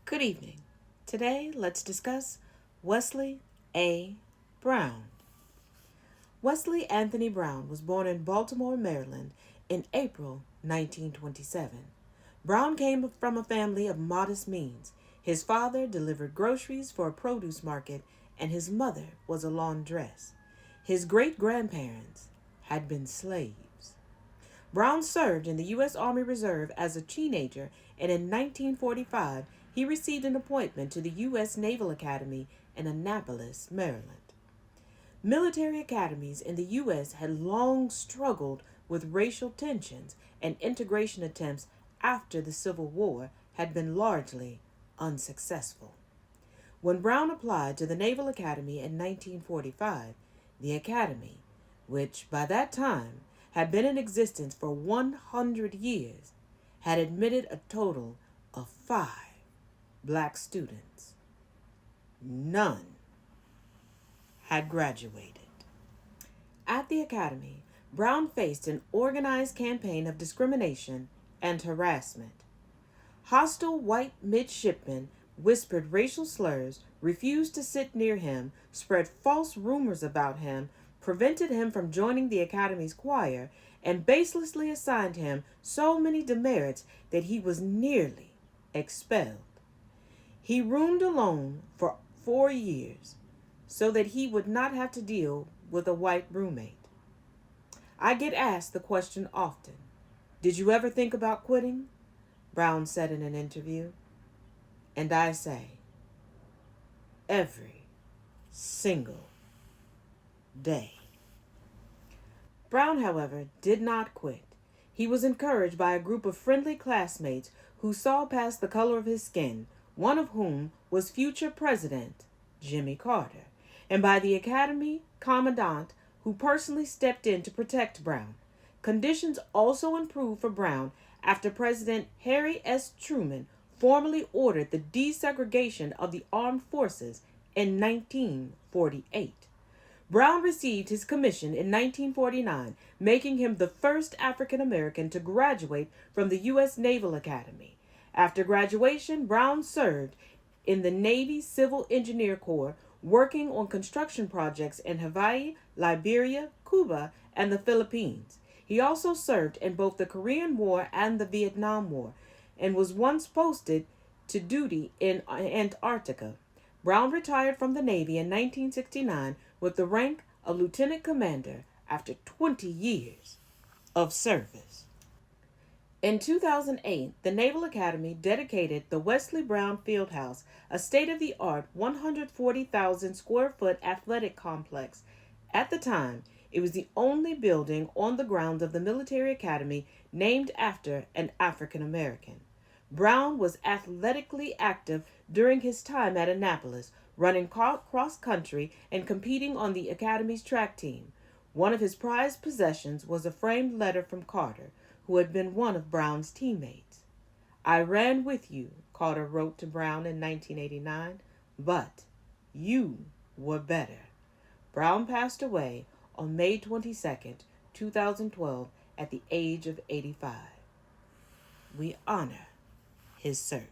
Good evening. Today, let's discuss Wesley A. Brown. Wesley Anthony Brown was born in Baltimore, Maryland in April 1927. Brown came from a family of modest means. His father delivered groceries for a produce market, and his mother was a laundress. His great-grandparents had been slaves. Brown served in the U.S. Army Reserve as a teenager, and in 1945 he received an appointment to the U.S. Naval Academy in Annapolis, Maryland. Military academies in the U.S. had long struggled with racial tensions, and integration attempts after the Civil War had been largely unsuccessful. When Brown applied to the Naval Academy in 1945, the Academy, which by that time had been in existence for 100 years, had admitted a total of 5 black students. None had graduated. At the Academy, Brown faced an organized campaign of discrimination and harassment. Hostile white midshipmen whispered racial slurs, refused to sit near him, spread false rumors about him, prevented him from joining the Academy's choir, and baselessly assigned him so many demerits that he was nearly expelled. He roomed alone for 4 years so that he would not have to deal with a white roommate. I get asked the question often, "Did you ever think about quitting?" Brown said in an interview. And I say, every single day. Brown, however, did not quit. He was encouraged by a group of friendly classmates who saw past the color of his skin, one of whom was future President Jimmy Carter, and by the Academy Commandant, who personally stepped in to protect Brown. Conditions also improved for Brown after President Harry S. Truman formally ordered the desegregation of the armed forces in 1948. Brown received his commission in 1949, making him the first African American to graduate from the U.S. Naval Academy. After graduation, Brown served in the Navy Civil Engineer Corps, working on construction projects in Hawaii, Liberia, Cuba, and the Philippines. He also served in both the Korean War and the Vietnam War, and was once posted to duty in Antarctica. Brown retired from the Navy in 1969 with the rank of lieutenant commander after 20 years of service. In 2008, the Naval Academy dedicated the Wesley Brown Fieldhouse, a state-of-the-art 140,000 square foot athletic complex. At the time, it was the only building on the grounds of the military academy named after an African American. Brown was athletically active during his time at Annapolis, running cross-country and competing on the Academy's track team. One of his prized possessions was a framed letter from Carter, who had been one of Brown's teammates. "I ran with you," Carter wrote to Brown in 1989, "but you were better." Brown passed away on May 22, 2012, at the age of 85. We honor his service.